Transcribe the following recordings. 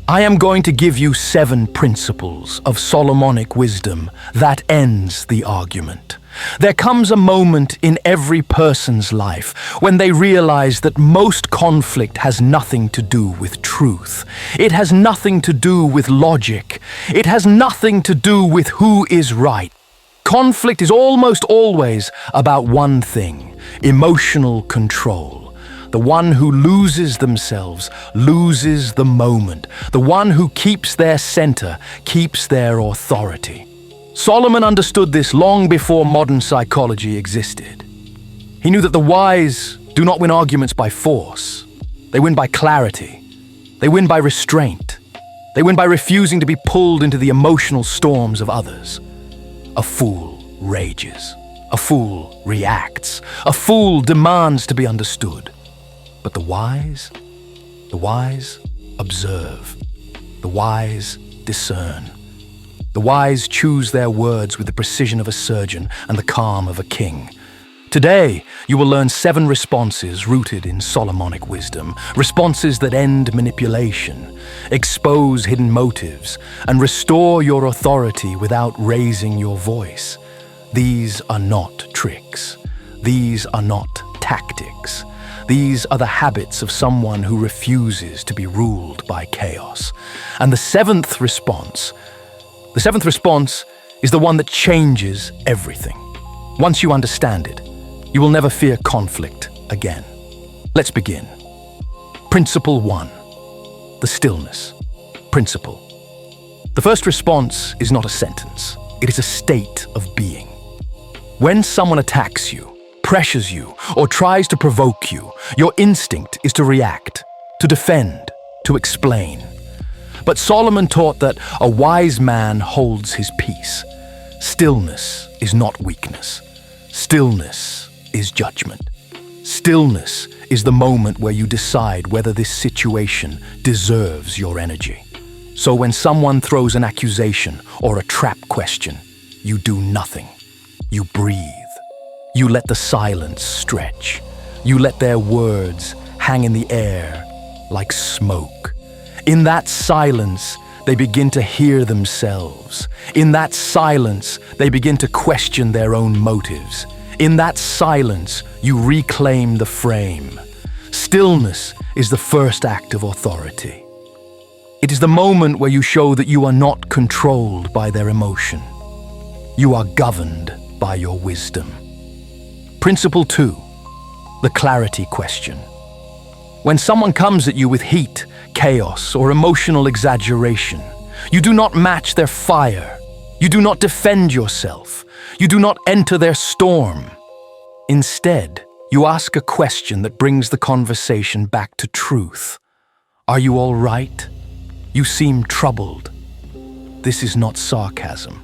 I am going to give you 7 principles of Solomonic wisdom that ends the argument. There comes a moment in every person's life when they realize that most conflict has nothing to do with truth. It has nothing to do with logic. It has nothing to do with who is right. Conflict is almost always about one thing: emotional control. The one who loses themselves loses the moment. The one who keeps their center keeps their authority. Solomon understood this long before modern psychology existed. He knew that the wise do not win arguments by force. They win by clarity. They win by restraint. They win by refusing to be pulled into the emotional storms of others. A fool rages. A fool reacts. A fool demands to be understood. But the wise observe. The wise discern. The wise choose their words with the precision of a surgeon and the calm of a king. Today, you will learn 7 responses rooted in Solomonic wisdom, responses that end manipulation, expose hidden motives, and restore your authority without raising your voice. These are not tricks. These are not tactics. These are the habits of someone who refuses to be ruled by chaos. And the seventh response is the one that changes everything. Once you understand it, you will never fear conflict again. Let's begin. Principle 1, the stillness principle. The first response is not a sentence. It is a state of being. When someone attacks you, pressures you, or tries to provoke you, your instinct is to react, to defend, to explain. But Solomon taught that a wise man holds his peace. Stillness is not weakness. Stillness is judgment. Stillness is the moment where you decide whether this situation deserves your energy. So when someone throws an accusation or a trap question, you do nothing. You breathe. You let the silence stretch. You let their words hang in the air like smoke. In that silence, they begin to hear themselves. In that silence, they begin to question their own motives. In that silence, you reclaim the frame. Stillness is the first act of authority. It is the moment where you show that you are not controlled by their emotion. You are governed by your wisdom. Principle 2, the clarity question. When someone comes at you with heat, chaos, or emotional exaggeration, you do not match their fire. You do not defend yourself. You do not enter their storm. Instead, you ask a question that brings the conversation back to truth. Are you all right? You seem troubled. This is not sarcasm.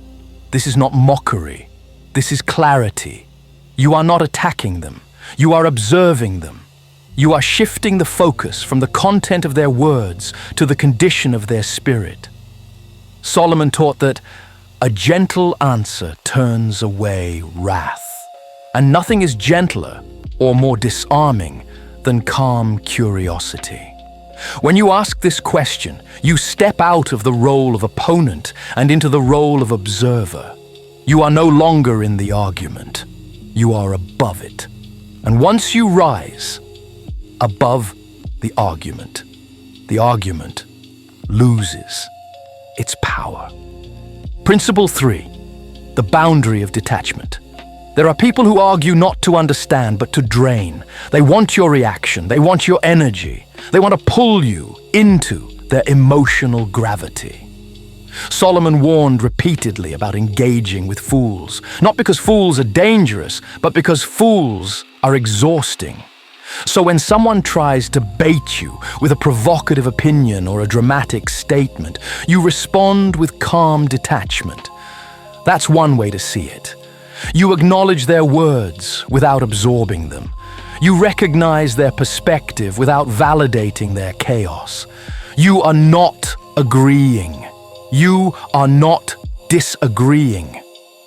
This is not mockery. This is clarity. You are not attacking them. You are observing them. You are shifting the focus from the content of their words to the condition of their spirit. Solomon taught that a gentle answer turns away wrath, and nothing is gentler or more disarming than calm curiosity. When you ask this question, you step out of the role of opponent and into the role of observer. You are no longer in the argument. You are above it. And once you rise above the argument loses its power. Principle 3, the boundary of detachment. There are people who argue not to understand, but to drain. They want your reaction. They want your energy. They want to pull you into their emotional gravity. Solomon warned repeatedly about engaging with fools, not because fools are dangerous, but because fools are exhausting. So when someone tries to bait you with a provocative opinion or a dramatic statement, you respond with calm detachment. That's one way to see it. You acknowledge their words without absorbing them. You recognize their perspective without validating their chaos. You are not agreeing. You are not disagreeing.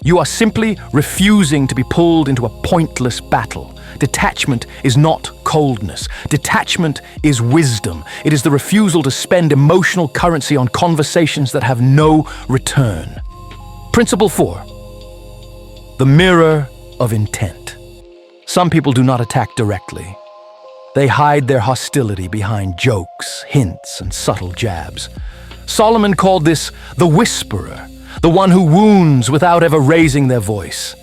You are simply refusing to be pulled into a pointless battle, Detachment is not coldness. Detachment is wisdom. It is the refusal to spend emotional currency on conversations that have no return. Principle 4. The mirror of intent. Some people do not attack directly. They hide their hostility behind jokes, hints, and subtle jabs. Solomon called this the whisperer, the one who wounds without ever raising their voice.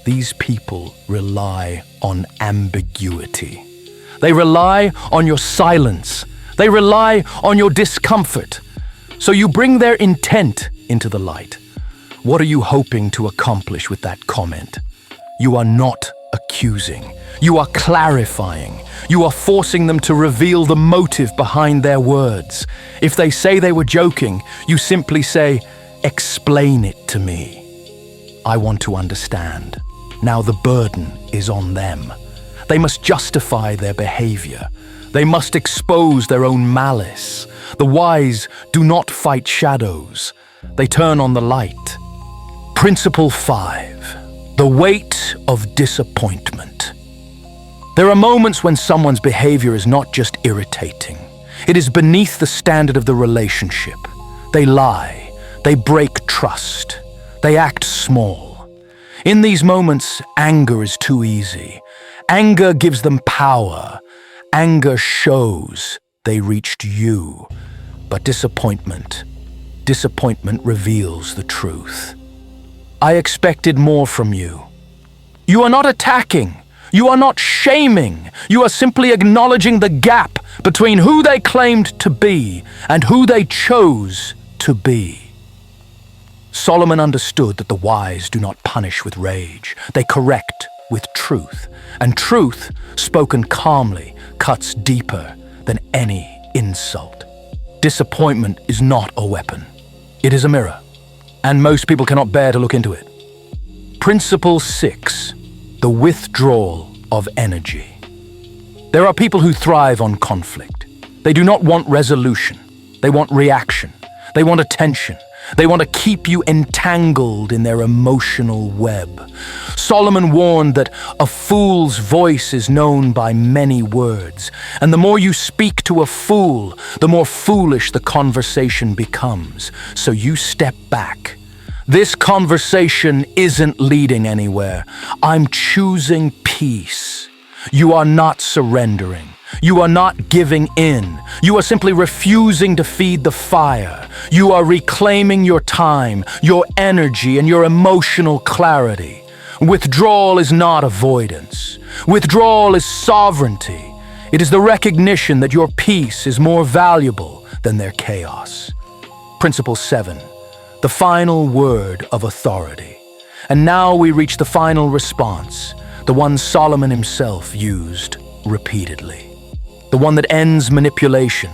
These people rely on ambiguity. They rely on your silence. They rely on your discomfort. So you bring their intent into the light. What are you hoping to accomplish with that comment? You are not accusing. You are clarifying. You are forcing them to reveal the motive behind their words. If they say they were joking, you simply say, "Explain it to me. I want to understand." Now the burden is on them. They must justify their behavior. They must expose their own malice. The wise do not fight shadows. They turn on the light. Principle 5. The weight of disappointment. There are moments when someone's behavior is not just irritating. It is beneath the standard of the relationship. They lie. They break trust. They act small. In these moments, anger is too easy. Anger gives them power. Anger shows they reached you. But disappointment reveals the truth. I expected more from you. You are not attacking. You are not shaming. You are simply acknowledging the gap between who they claimed to be and who they chose to be. Solomon understood that the wise do not punish with rage. They correct with truth. And truth, spoken calmly, cuts deeper than any insult. Disappointment is not a weapon. It is a mirror. And most people cannot bear to look into it. Principle 6. The withdrawal of energy. There are people who thrive on conflict. They do not want resolution. They want reaction. They want attention. They want to keep you entangled in their emotional web. Solomon warned that a fool's voice is known by many words, and the more you speak to a fool, the more foolish the conversation becomes. So you step back. This conversation isn't leading anywhere. I'm choosing peace. You are not surrendering. You are not giving in. You are simply refusing to feed the fire. You are reclaiming your time, your energy, and your emotional clarity. Withdrawal is not avoidance. Withdrawal is sovereignty. It is the recognition that your peace is more valuable than their chaos. Principle 7. The final word of authority. And now we reach the final response, the one Solomon himself used repeatedly. The one that ends manipulation,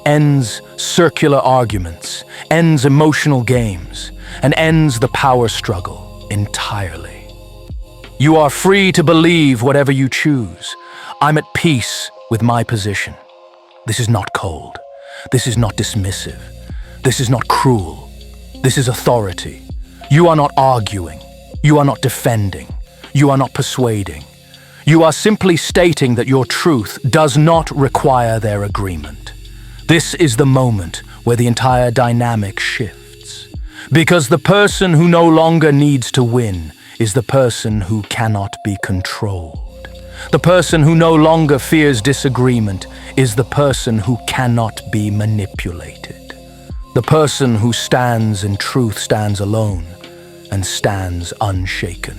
ends circular arguments, ends emotional games, and ends the power struggle entirely. You are free to believe whatever you choose. I'm at peace with my position. This is not cold. This is not dismissive. This is not cruel. This is authority. You are not arguing. You are not defending. You are not persuading. You are simply stating that your truth does not require their agreement. This is the moment where the entire dynamic shifts. Because the person who no longer needs to win is the person who cannot be controlled. The person who no longer fears disagreement is the person who cannot be manipulated. The person who stands in truth stands alone and stands unshaken.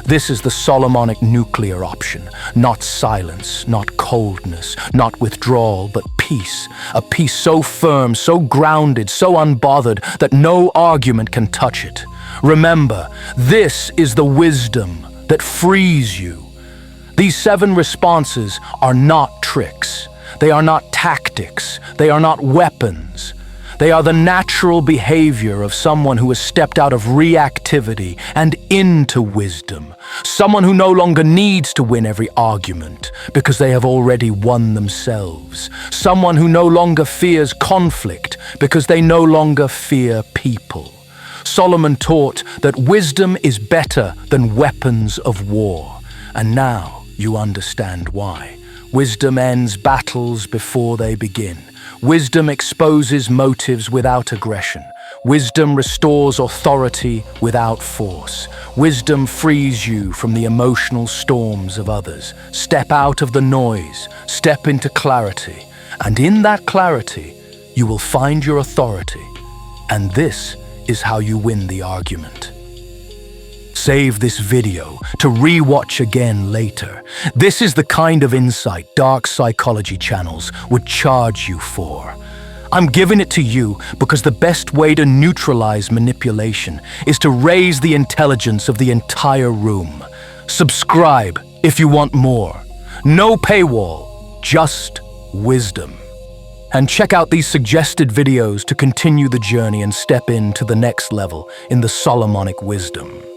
This is the Solomonic nuclear option, not silence, not coldness, not withdrawal, but peace. A peace so firm, so grounded, so unbothered that no argument can touch it. Remember, this is the wisdom that frees you. These 7 responses are not tricks. They are not tactics. They are not weapons. They are the natural behavior of someone who has stepped out of reactivity and into wisdom. Someone who no longer needs to win every argument because they have already won themselves. Someone who no longer fears conflict because they no longer fear people. Solomon taught that wisdom is better than weapons of war. And now you understand why. Wisdom ends battles before they begin. Wisdom exposes motives without aggression. Wisdom restores authority without force. Wisdom frees you from the emotional storms of others. Step out of the noise, step into clarity, and in that clarity, you will find your authority. And this is how you win the argument. Save this video to re-watch again later. This is the kind of insight dark psychology channels would charge you for. I'm giving it to you because the best way to neutralize manipulation is to raise the intelligence of the entire room. Subscribe if you want more. No paywall, just wisdom. And check out these suggested videos to continue the journey and step into the next level in the Solomonic Wisdom.